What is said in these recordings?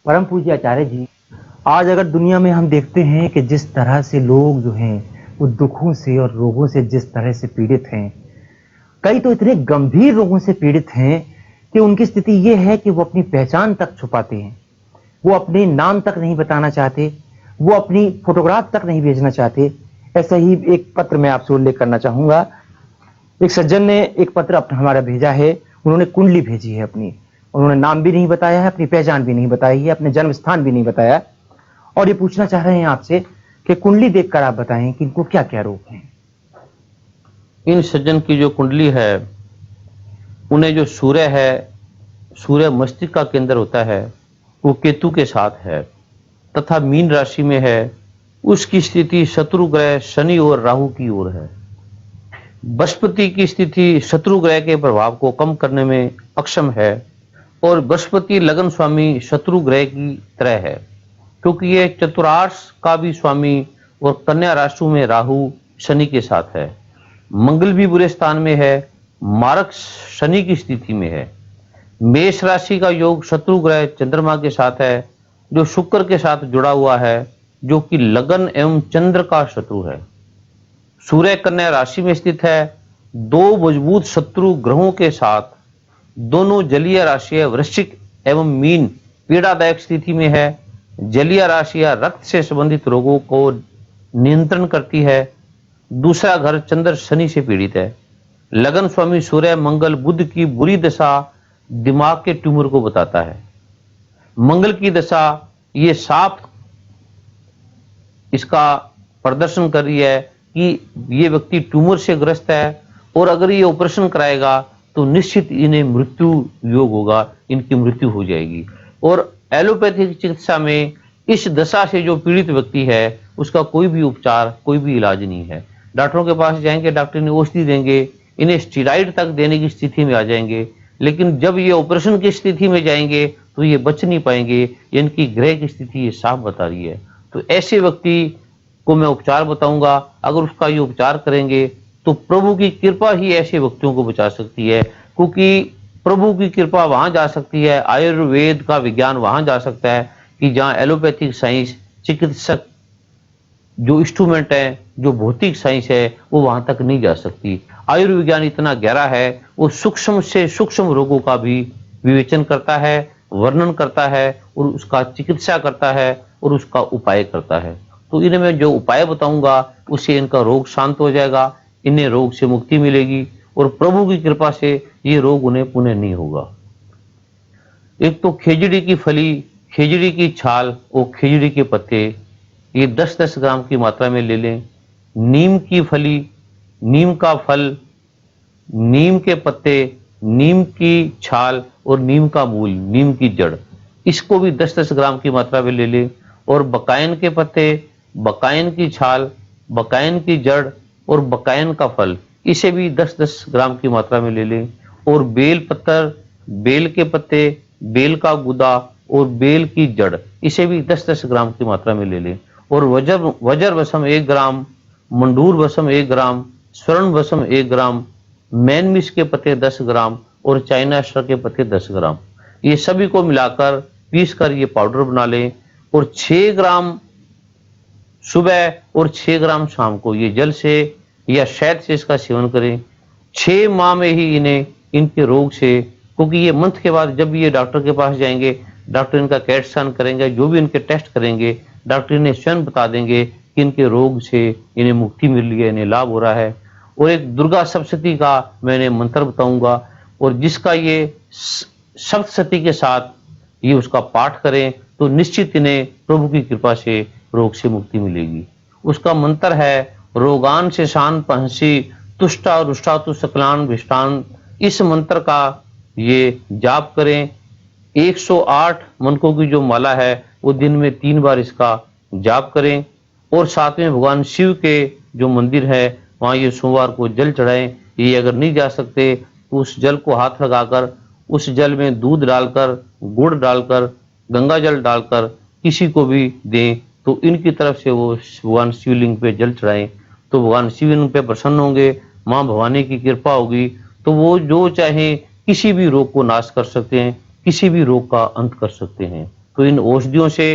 परम पूज्य आचार्य जी, आज अगर दुनिया में हम देखते हैं कि जिस तरह से लोग जो हैं वो दुखों से और रोगों से जिस तरह से पीड़ित हैं, कई तो इतने गंभीर रोगों से पीड़ित हैं कि उनकी स्थिति ये है कि वो अपनी पहचान तक छुपाते हैं, वो अपने नाम तक नहीं बताना चाहते, वो अपनी फोटोग्राफ तक नहीं भेजना चाहते। ऐसा ही एक पत्र मैं आपसे उल्लेख करना चाहूंगा। एक सज्जन ने एक पत्र हमारा भेजा है। उन्होंने कुंडली भेजी है अपनी, उन्होंने नाम भी नहीं बताया है, अपनी पहचान भी नहीं बताई है, अपने जन्म स्थान भी नहीं बताया, और ये पूछना चाह रहे हैं आपसे कि कुंडली देखकर आप बताएं कि इनको क्या क्या रोग हैं। इन सज्जन की जो कुंडली है, उन्हें जो सूर्य है, सूर्य मस्तिष्क का केंद्र होता है, वो केतु के साथ है तथा मीन राशि में है। उसकी स्थिति शत्रु ग्रह शनि और राहु की ओर है। बृहस्पति की स्थिति शत्रु ग्रह के प्रभाव को कम करने में अक्षम है और बृहस्पति लगन स्वामी शत्रु ग्रह की तरह है, क्योंकि यह चतुरार्ष का भी स्वामी और कन्या राशि में राहु शनि के साथ है। मंगल भी बुरे स्थान में है, मारक शनि की स्थिति में है। मेष राशि का योग शत्रु ग्रह चंद्रमा के साथ है, जो शुक्र के साथ जुड़ा हुआ है, जो कि लगन एवं चंद्र का शत्रु है। सूर्य कन्या राशि में स्थित है, दो मजबूत शत्रु ग्रहों के साथ। दोनों जलीय राशियां वृश्चिक एवं मीन पीड़ादायक स्थिति में है। जलीय राशियां रक्त से संबंधित रोगों को नियंत्रण करती है। दूसरा घर चंद्र शनि से पीड़ित है। लगन स्वामी सूर्य मंगल बुध की बुरी दशा दिमाग के ट्यूमर को बताता है। मंगल की दशा ये साफ इसका प्रदर्शन कर रही है कि ये व्यक्ति ट्यूमर से ग्रस्त है और अगर ये ऑपरेशन कराएगा तो निश्चित इन्हें मृत्यु योग होगा, इनकी मृत्यु हो जाएगी। और एलोपैथिक चिकित्सा में इस दशा से जो पीड़ित व्यक्ति है उसका कोई भी उपचार, कोई भी इलाज नहीं है। डॉक्टरों के पास जाएंगे, डॉक्टर ने औषधि देंगे, इन्हें स्टीराइड तक देने की स्थिति में आ जाएंगे, लेकिन जब ये ऑपरेशन की स्थिति में जाएंगे तो ये बच नहीं पाएंगे। इनकी ग्रह की स्थिति ये साफ बता रही है। तो ऐसे व्यक्ति को मैं उपचार बताऊंगा। अगर उसका ये उपचार करेंगे तो प्रभु की कृपा ही ऐसे व्यक्तियों को बचा सकती है, क्योंकि प्रभु की कृपा वहां जा सकती है, आयुर्वेद का विज्ञान वहां जा सकता है कि जहां एलोपैथिक साइंस चिकित्सक जो इंस्ट्रूमेंट है, जो भौतिक साइंस है, वो वहां तक नहीं जा सकती। आयुर्विज्ञान इतना गहरा है, वो सूक्ष्म से सूक्ष्म रोगों का भी विवेचन करता है, वर्णन करता है और उसका चिकित्सा करता है और उसका उपाय करता है। तो इन्हें मैं जो उपाय बताऊंगा उससे इनका रोग शांत हो जाएगा, इन्हें रोग से मुक्ति मिलेगी और प्रभु की कृपा से ये रोग उन्हें पुनः नहीं होगा। एक तो खेजड़ी की फली, खेजड़ी की छाल और खेजड़ी के पत्ते, ये 10-10 ग्राम की मात्रा में ले लें। नीम की फली, नीम का फल, नीम के पत्ते, नीम की छाल और नीम का मूल, नीम की जड़, इसको भी 10-10 ग्राम की मात्रा में ले लें। और बकायन के पत्ते, बकायन की छाल, बकायन की जड़ और बकायन का फल, इसे भी 10-10 ग्राम की मात्रा में ले लें। और बेल पत्तर, बेल के पत्ते, बेल का गुदा और बेल की जड़, इसे भी 10-10 ग्राम की मात्रा में ले लें। और वज्र वसम 1 ग्राम, मंडूर वसम 1 ग्राम, स्वर्ण वसम 1 ग्राम, मैनमिस के पत्ते 10 ग्राम और चाइना स्टर के पत्ते 10 ग्राम, ये सभी को मिलाकर पीस कर ये पाउडर बना लें। और 6 ग्राम सुबह और 6 ग्राम शाम को ये जल से या शहद से इसका सेवन करें। 6 माह में ही इन्हें इनके रोग से, क्योंकि ये मंथ के बाद जब ये डॉक्टर के पास जाएंगे, डॉक्टर इनका कैट स्कैन करेंगे, जो भी इनके टेस्ट करेंगे, डॉक्टर इन्हें स्वयं बता देंगे कि इनके रोग से इन्हें मुक्ति मिल रही है, इन्हें लाभ हो रहा है। और एक दुर्गा सप्तशती का मैंने मंत्र बताऊंगा, और जिसका ये सप्तशती के साथ ये उसका पाठ करें तो निश्चित इन्हें प्रभु की कृपा से रोग से मुक्ति मिलेगी। उसका मंत्र है रोगान से शान पहसी तुष्टा रुष्टा तु सकलान विष्टान। इस मंत्र का ये जाप करें। 108 मनकों की जो माला है वो दिन में 3 बार इसका जाप करें। और साथ में भगवान शिव के जो मंदिर है वहां ये सोमवार को जल चढ़ाएं। ये अगर नहीं जा सकते तो उस जल को हाथ लगाकर उस जल में दूध डालकर, गुड़ डालकर, गंगा जल डालकर किसी को भी दें तो इनकी तरफ से वो भगवान शिवलिंग पे जल चढ़ाएं तो भगवान शिव इन पे प्रसन्न होंगे, माँ भवानी की कृपा होगी, तो वो जो चाहे किसी भी रोग को नाश कर सकते हैं, किसी भी रोग का अंत कर सकते हैं। तो इन औषधियों से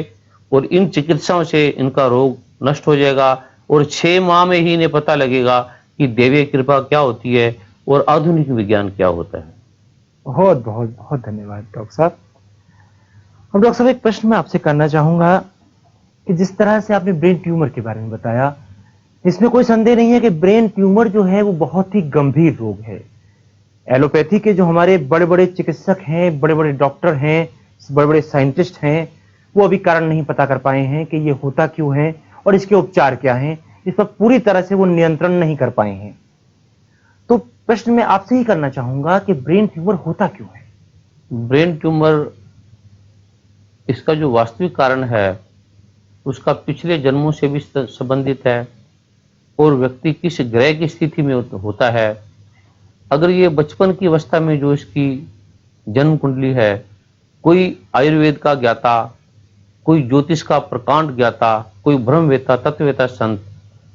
और इन चिकित्साओं से इनका रोग नष्ट हो जाएगा और 6 माह में ही इन्हें पता लगेगा कि दैवीय कृपा क्या होती है और आधुनिक विज्ञान क्या होता है। बहुत बहुत बहुत धन्यवाद डॉक्टर साहब। अब डॉक्टर साहब एक प्रश्न मैं आपसे करना चाहूंगा कि जिस तरह से आपने ब्रेन ट्यूमर के बारे में बताया, इसमें कोई संदेह नहीं है कि ब्रेन ट्यूमर जो है वो बहुत ही गंभीर रोग है। एलोपैथी के जो हमारे बड़े बड़े चिकित्सक हैं, बड़े बड़े डॉक्टर हैं, बड़े बड़े साइंटिस्ट हैं, वो अभी कारण नहीं पता कर पाए हैं कि ये होता क्यों है और इसके उपचार क्या हैं। इस पर पूरी तरह से वो नियंत्रण नहीं कर पाए हैं। तो प्रश्न मैं आपसे ही करना चाहूंगा कि ब्रेन ट्यूमर होता क्यों है? ब्रेन ट्यूमर इसका जो वास्तविक कारण है उसका पिछले जन्मों से भी संबंधित है और व्यक्ति किस ग्रह की स्थिति में होता है। अगर ये बचपन की अवस्था में जो इसकी जन्म कुंडली है, कोई आयुर्वेद का ज्ञाता, कोई ज्योतिष का प्रकांड ज्ञाता, कोई ब्रह्मवेता तत्ववेता संत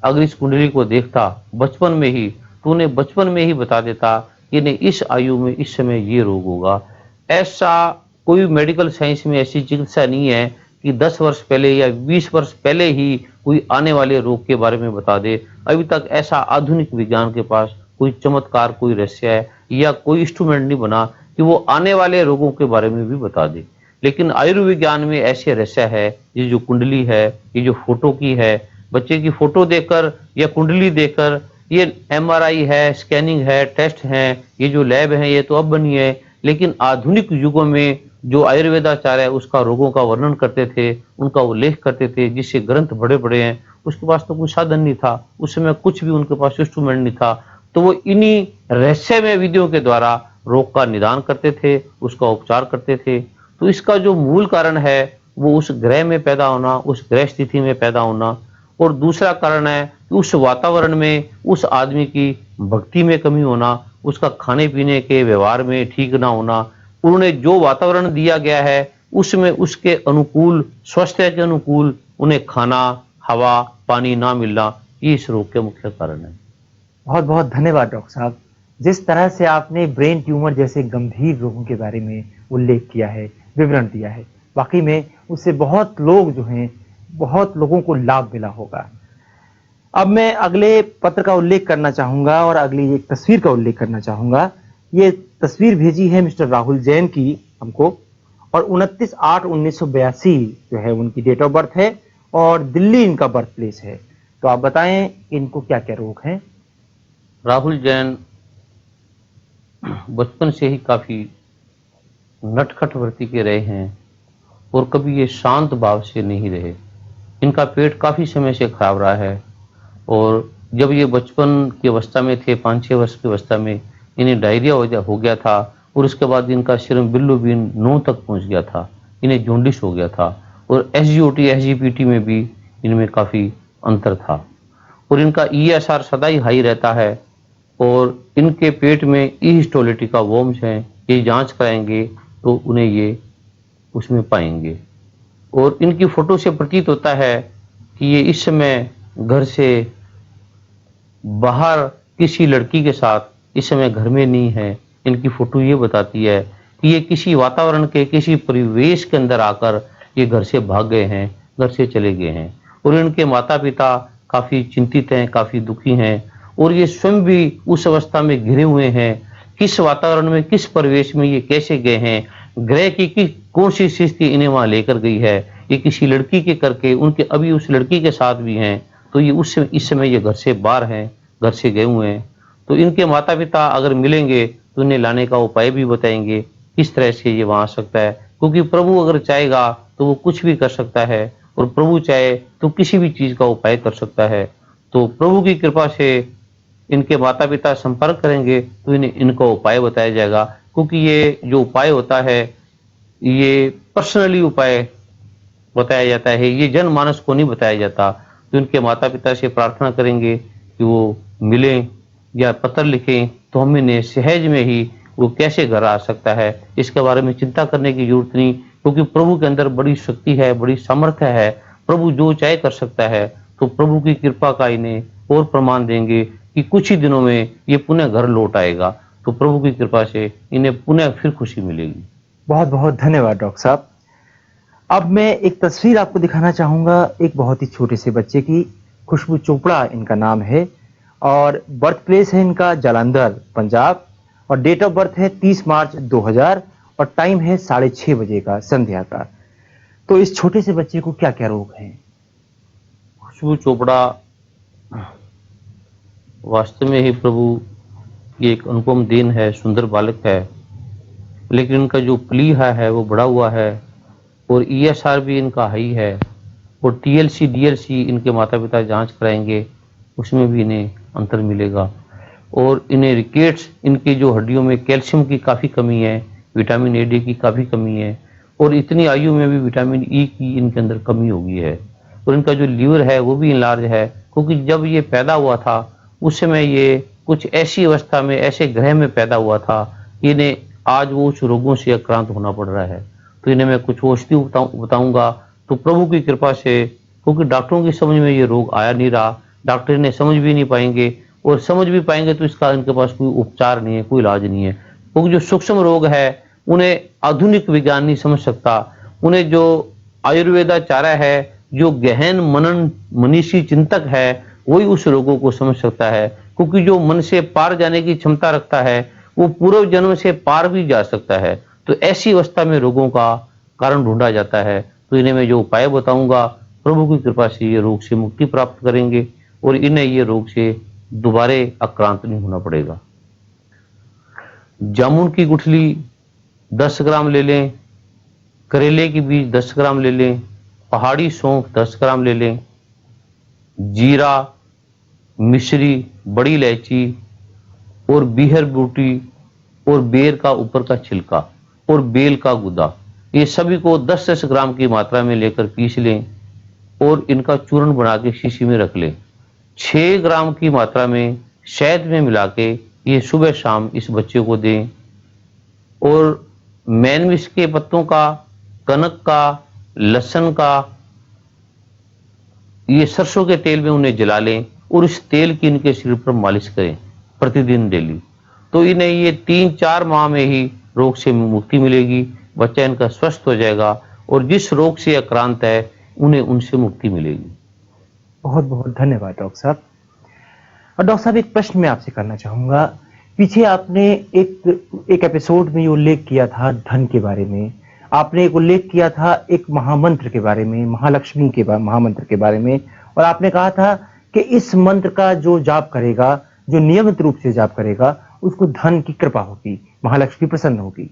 अगर इस कुंडली को देखता बचपन में ही, तो उन्हें बचपन में ही बता देता कि इन्हें इस आयु में इस समय ये रोग होगा। ऐसा कोई मेडिकल साइंस में ऐसी चिकित्सा नहीं है कि 10 वर्ष पहले या 20 वर्ष पहले ही कोई आने वाले रोग के बारे में बता दे। अभी तक ऐसा आधुनिक विज्ञान के पास कोई चमत्कार, कोई रहस्य है या कोई इंस्ट्रूमेंट नहीं बना कि वो आने वाले रोगों के बारे में भी बता दे। लेकिन आयुर्विज्ञान में ऐसे रहस्य है, ये जो कुंडली है, ये जो फोटो की है, बच्चे की फोटो देखकर या कुंडली देखकर, ये एमआरआई है, स्कैनिंग है, टेस्ट हैं, ये जो लैब है ये तो अब बनी है। लेकिन आधुनिक युगों में जो आयुर्वेदाचार्य है उसका रोगों का वर्णन करते थे, उनका उल्लेख करते थे, जिससे ग्रंथ बड़े बड़े हैं। उसके पास तो कोई साधन नहीं था, उस समय कुछ भी उनके पास इंस्ट्रूमेंट नहीं था, तो वो इन्हीं रहस्यमय विधियों के द्वारा रोग का निदान करते थे, उसका उपचार करते थे। तो इसका जो मूल कारण है वो उस ग्रह में पैदा होना, उस ग्रह स्थिति में पैदा होना, और दूसरा कारण है कि उस वातावरण में उस आदमी की भक्ति में कमी होना, उसका खाने पीने के व्यवहार में ठीक ना होना, उन्होंने जो वातावरण दिया गया है उसमें उसके अनुकूल, स्वास्थ्य के अनुकूल उन्हें खाना, हवा, पानी ना मिलना, ये इस रोग के मुख्य कारण है। बहुत बहुत धन्यवाद डॉक्टर साहब। जिस तरह से आपने ब्रेन ट्यूमर जैसे गंभीर रोगों के बारे में उल्लेख किया है, विवरण दिया है, वाकई में उससे बहुत लोग जो हैं, बहुत लोगों को लाभ मिला होगा। अब मैं अगले पत्र का उल्लेख करना चाहूंगा और अगली एक तस्वीर का उल्लेख करना चाहूंगा। ये तस्वीर भेजी है मिस्टर राहुल जैन की हमको, और 29/8/1982 जो है उनकी डेट ऑफ बर्थ है और दिल्ली इनका बर्थ प्लेस है। तो आप बताएं इनको क्या क्या रोग हैं? राहुल जैन बचपन से ही काफी नटखट वृत्ति के रहे हैं और कभी ये शांत भाव से नहीं रहे। इनका पेट काफी समय से खराब रहा है और जब ये बचपन की अवस्था में थे, 5-6 वर्ष की अवस्था में, इन्हें डायरिया हो गया था और उसके बाद इनका सीरम बिलिरुबिन 9 तक पहुंच गया था। इन्हें जॉन्डिस हो गया था और एसजीओटी एसजीपीटी में भी इनमें काफी अंतर था और इनका ईएसआर सदा ही हाई रहता है और इनके पेट में ई हिस्टोलिटी का वॉर्म्स हैं। ये जांच कराएंगे तो उन्हें ये उसमें पाएंगे और इनकी फोटो से प्रतीत होता है कि ये इस समय घर से बाहर किसी लड़की के साथ इस समय घर में नहीं है। इनकी फोटो ये बताती है कि ये किसी वातावरण के, किसी परिवेश के अंदर आकर ये घर से भाग गए हैं, घर से चले गए हैं और इनके माता पिता काफी चिंतित हैं, काफी दुखी हैं और ये स्वयं भी उस अवस्था में घिरे हुए हैं। किस वातावरण में, किस परिवेश में ये कैसे गए हैं, ग्रह की कौन सी स्थिति इन्हें वहां लेकर गई है, ये किसी लड़की के करके उनके अभी उस लड़की के साथ भी हैं, तो ये इस समय ये घर से बाहर हैं, घर से गए हुए हैं। तो इनके माता पिता अगर मिलेंगे तो इन्हें लाने का उपाय भी बताएंगे किस तरह से ये वहां आ सकता है, क्योंकि प्रभु अगर चाहेगा तो वो कुछ भी कर सकता है और प्रभु चाहे तो किसी भी चीज का उपाय कर सकता है। तो प्रभु की कृपा से इनके माता पिता संपर्क करेंगे तो इन्हें इनका उपाय बताया जाएगा, क्योंकि ये जो उपाय होता है ये पर्सनली उपाय बताया जाता है, ये जनमानस को नहीं बताया जाता। तो इनके माता पिता से प्रार्थना करेंगे कि वो मिलें या पत्र लिखें तो हम इन्हें सहज में ही वो कैसे घर आ सकता है इसके बारे में चिंता करने की जरूरत नहीं, क्योंकि प्रभु के अंदर बड़ी शक्ति है, बड़ी सामर्थ्य है, प्रभु जो चाहे कर सकता है। तो प्रभु की कृपा का इन्हें और प्रमाण देंगे कि कुछ ही दिनों में ये पुनः घर लौट आएगा। तो प्रभु की कृपा से इन्हें पुनः फिर खुशी मिलेगी। बहुत बहुत धन्यवाद डॉक्टर साहब। अब मैं एक तस्वीर आपको दिखाना चाहूंगा एक बहुत ही छोटे से बच्चे की। खुशबू चोपड़ा इनका नाम है और बर्थ प्लेस है इनका जालंधर, पंजाब, और डेट ऑफ बर्थ है 30 मार्च 2000 और टाइम है 6:30 बजे का संध्या का। तो इस छोटे से बच्चे को क्या क्या रोग हैं? खुशबू चोपड़ा वास्तव में ही प्रभु ये एक अनुपम देन है, सुंदर बालक है, लेकिन इनका जो प्लीहा है वो बढ़ा हुआ है और ईएसआर भी इनका हाई है और टीएलसी डीएलसी इनके माता पिता जांच कराएंगे, उसमें भी इन्हें अंतर मिलेगा। और इन्हें रिकेट्स, इनकी जो हड्डियों में कैल्शियम की काफ़ी कमी है, विटामिन ए डी की काफ़ी कमी है और इतनी आयु में भी विटामिन ई की इनके अंदर कमी हो गई है। और इनका जो लीवर है वो भी इनलार्ज है, क्योंकि जब ये पैदा हुआ था उस समय ये कुछ ऐसी अवस्था में, ऐसे ग्रह में पैदा हुआ था कि इन्हें आज वो उस रोगों से आक्रांत होना पड़ रहा है। तो इन्हें मैं कुछ औषधि बताऊंगा, तो प्रभु की कृपा से, क्योंकि डॉक्टरों की समझ में ये रोग आया नहीं रहा, डॉक्टर इन्हें समझ भी नहीं पाएंगे और समझ भी पाएंगे तो इसका इनके पास कोई उपचार नहीं है, कोई इलाज नहीं है। क्योंकि जो सूक्ष्म रोग है उन्हें आधुनिक विज्ञान नहीं समझ सकता, उन्हें जो आयुर्वेदाचार्य है, जो गहन मनन मनीषी चिंतक है, वही उस रोगों को समझ सकता है। क्योंकि जो मन से पार जाने की क्षमता रखता है वो पूर्व जन्म से पार भी जा सकता है। तो ऐसी अवस्था में रोगों का कारण ढूंढा जाता है। तो इन्हें मैं जो उपाय बताऊंगा, प्रभु की कृपा से ये रोग से मुक्ति प्राप्त करेंगे और इन्हें ये रोग से दोबारा आक्रांत नहीं होना पड़ेगा। जामुन की गुठली 10 ग्राम ले लें, करेले की बीज 10 ग्राम ले लें, पहाड़ी सौंफ 10 ग्राम ले लें, जीरा, मिश्री, बड़ी इलायची और बीहर बूटी और बेर का ऊपर का छिलका और बेल का गुदा, ये सभी को 10-10 ग्राम की मात्रा में लेकर पीस लें और इनका चूर्ण बना के शीशी में रख लें। 6 ग्राम की मात्रा में शहद में मिला के ये सुबह शाम इस बच्चे को दें। और मैनविस के पत्तों का, कनक का, लहसुन का, ये सरसों के तेल में उन्हें जला लें और इस तेल की इनके शरीर पर मालिश करें प्रतिदिन डेली। तो इन्हें ये 3-4 माह में ही रोग से मुक्ति मिलेगी, बच्चा इनका स्वस्थ हो जाएगा और जिस रोग से आक्रांत है उन्हें उनसे मुक्ति मिलेगी। बहुत बहुत धन्यवाद डॉक्टर साहब। और डॉक्टर साहब एक प्रश्न मैं आपसे करना चाहूंगा। पीछे आपने एक एपिसोड में ये उल्लेख किया था धन के बारे में, आपने एक उल्लेख किया था एक महामंत्र के बारे में, महालक्ष्मी के महामंत्र के बारे में, और आपने कहा था कि इस मंत्र का जो जाप करेगा, जो नियमित रूप से जाप करेगा, उसको धन की कृपा होगी, महालक्ष्मी प्रसन्न होगी।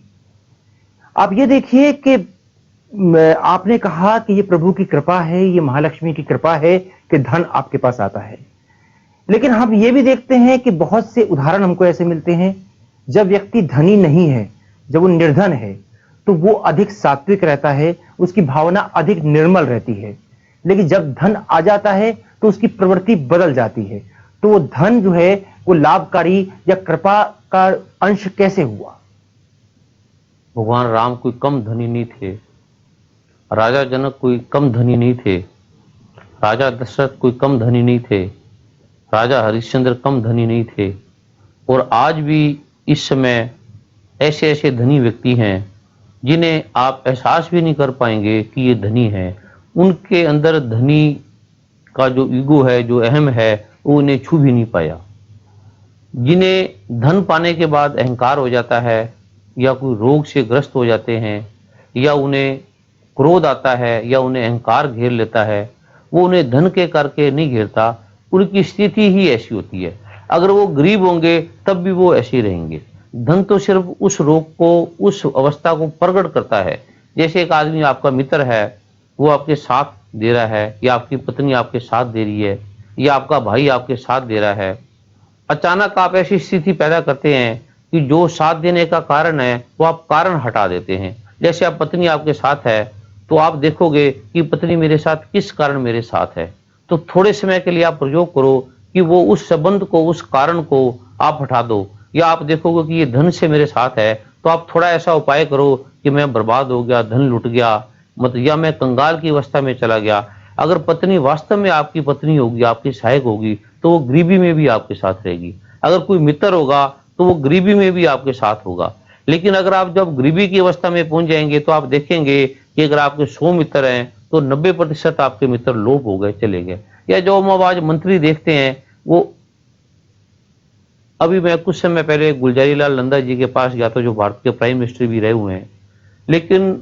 आप ये देखिए कि आपने कहा कि ये प्रभु की कृपा है, ये महालक्ष्मी की कृपा है कि धन आपके पास आता है। लेकिन हम ये भी देखते हैं कि बहुत से उदाहरण हमको ऐसे मिलते हैं जब व्यक्ति धनी नहीं है, जब वो निर्धन है, तो वो अधिक सात्विक रहता है, उसकी भावना अधिक निर्मल रहती है। लेकिन जब धन आ जाता है तो उसकी प्रवृत्ति बदल जाती है। तो वो धन जो है वो लाभकारी या कृपा का अंश कैसे हुआ? भगवान राम कोई कम धनी नहीं थे, राजा जनक कोई कम धनी नहीं थे, राजा दशरथ कोई कम धनी नहीं थे, राजा हरिश्चंद्र कम धनी नहीं थे। और आज भी इस समय ऐसे ऐसे धनी व्यक्ति हैं जिन्हें आप एहसास भी नहीं कर पाएंगे कि ये धनी हैं। उनके अंदर धनी का जो ईगो है, जो अहम है, वो उन्हें छू भी नहीं पाया। जिन्हें धन पाने के बाद अहंकार हो जाता है या कोई रोग से ग्रस्त हो जाते हैं या उन्हें क्रोध आता है या उन्हें अहंकार घेर लेता है, वो उन्हें धन के करके नहीं घेरता, उनकी स्थिति ही ऐसी होती है। अगर वो गरीब होंगे तब भी वो ऐसे ही रहेंगे। धन तो सिर्फ उस रोग को, उस अवस्था को प्रकट करता है। जैसे एक आदमी आपका मित्र है, वो आपके साथ दे रहा है, या आपकी पत्नी आपके साथ दे रही है, या आपका भाई आपके साथ दे रहा है। अचानक आप ऐसी स्थिति पैदा करते हैं कि जो साथ देने का कारण है वो आप कारण हटा देते हैं। जैसे आप पत्नी आपके साथ है तो आप देखोगे कि पत्नी मेरे साथ किस कारण मेरे साथ है, तो थोड़े समय के लिए आप प्रयोग करो कि वो उस संबंध को, उस कारण को आप हटा दो। या आप देखोगे कि ये धन से मेरे साथ है, तो आप थोड़ा ऐसा उपाय करो कि मैं बर्बाद हो गया, धन लुट गया, मतलब या मैं कंगाल की अवस्था में चला गया। अगर पत्नी वास्तव में आपकी पत्नी होगी, आपकी सहायक होगी, तो वो गरीबी में भी आपके साथ रहेगी। अगर कोई मित्र होगा तो वो गरीबी में भी आपके साथ होगा। लेकिन अगर आप जब गरीबी की अवस्था में पहुंच जाएंगे तो आप देखेंगे कि अगर आपके 100 मित्र हैं तो 90% आपके मित्र लोप हो गए, चले गए। या जो हम आज मंत्री देखते हैं, वो अभी मैं कुछ समय पहले गुलजारी लाल नंदा जी के पास गया था, जो भारत के प्राइम मिनिस्टर भी रहे हुए हैं। लेकिन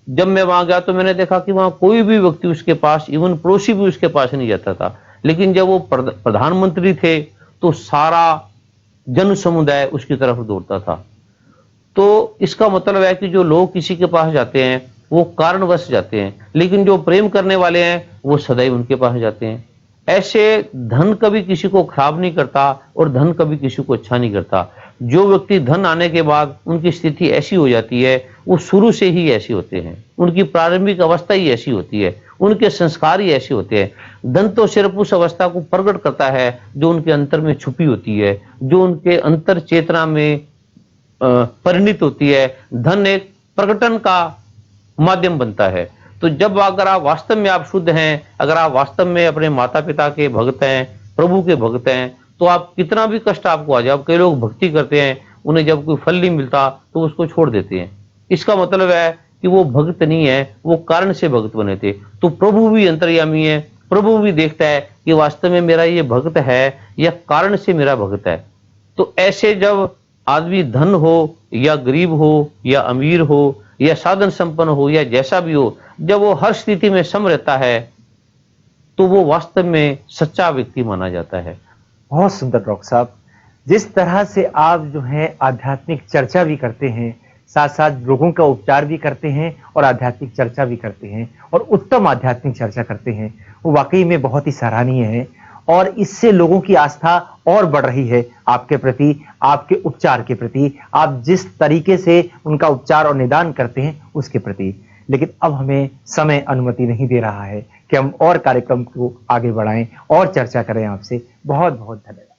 जब मैं वहां गया तो मैंने देखा कि वहां कोई भी व्यक्ति उसके पास, इवन पड़ोसी भी उसके पास नहीं जाता था। लेकिन जब वो प्रधानमंत्री थे तो सारा जन समुदाय उसकी तरफ दौड़ता था। तो इसका मतलब है कि जो लोग किसी के पास जाते हैं वो कारणवश जाते हैं, लेकिन जो प्रेम करने वाले हैं वो सदैव उनके पास जाते हैं। ऐसे धन कभी किसी को खराब नहीं करता और धन कभी किसी को अच्छा नहीं करता। जो व्यक्ति धन आने के बाद उनकी स्थिति ऐसी हो जाती है, वो शुरू से ही ऐसे होते हैं, उनकी प्रारंभिक अवस्था ही ऐसी होती है, उनके संस्कार ही ऐसे होते हैं। धन तो सिर्फ उस अवस्था को प्रकट करता है जो उनके अंतर में छुपी होती है, जो उनके अंतर चेतना में परिणित होती है। धन एक प्रकटन का माध्यम बनता है। तो जब अगर आप वास्तव में आप शुद्ध हैं, अगर आप वास्तव में अपने माता पिता के भक्त हैं, प्रभु के भक्त हैं, तो आप कितना भी कष्ट आपको आ जाए। अब कई लोग भक्ति करते हैं, उन्हें जब कोई फल नहीं मिलता तो उसको छोड़ देते हैं। इसका मतलब है कि वो भक्त नहीं है, वो कारण से भक्त बने थे। तो प्रभु भी अंतर्यामी है, प्रभु भी देखता है कि वास्तव में मेरा ये भक्त है या कारण से मेरा भक्त है। तो ऐसे जब आदमी धन हो या गरीब हो या अमीर हो या साधन संपन्न हो या जैसा भी हो, जब वो हर स्थिति में सम रहता है तो वो वास्तव में सच्चा व्यक्ति माना जाता है। बहुत सुंदर डॉक्टर साहब, जिस तरह से आप जो है आध्यात्मिक चर्चा भी करते हैं, साथ साथ रोगों का उपचार भी करते हैं और आध्यात्मिक चर्चा भी करते हैं और उत्तम आध्यात्मिक चर्चा करते हैं, वो वाकई में बहुत ही सराहनीय है। और इससे लोगों की आस्था और बढ़ रही है आपके प्रति, आपके उपचार के प्रति, आप जिस तरीके से उनका उपचार और निदान करते हैं उसके प्रति। लेकिन अब हमें समय अनुमति नहीं दे रहा है कि हम और कार्यक्रम को आगे बढ़ाएं और चर्चा करें आपसे। बहुत बहुत धन्यवाद।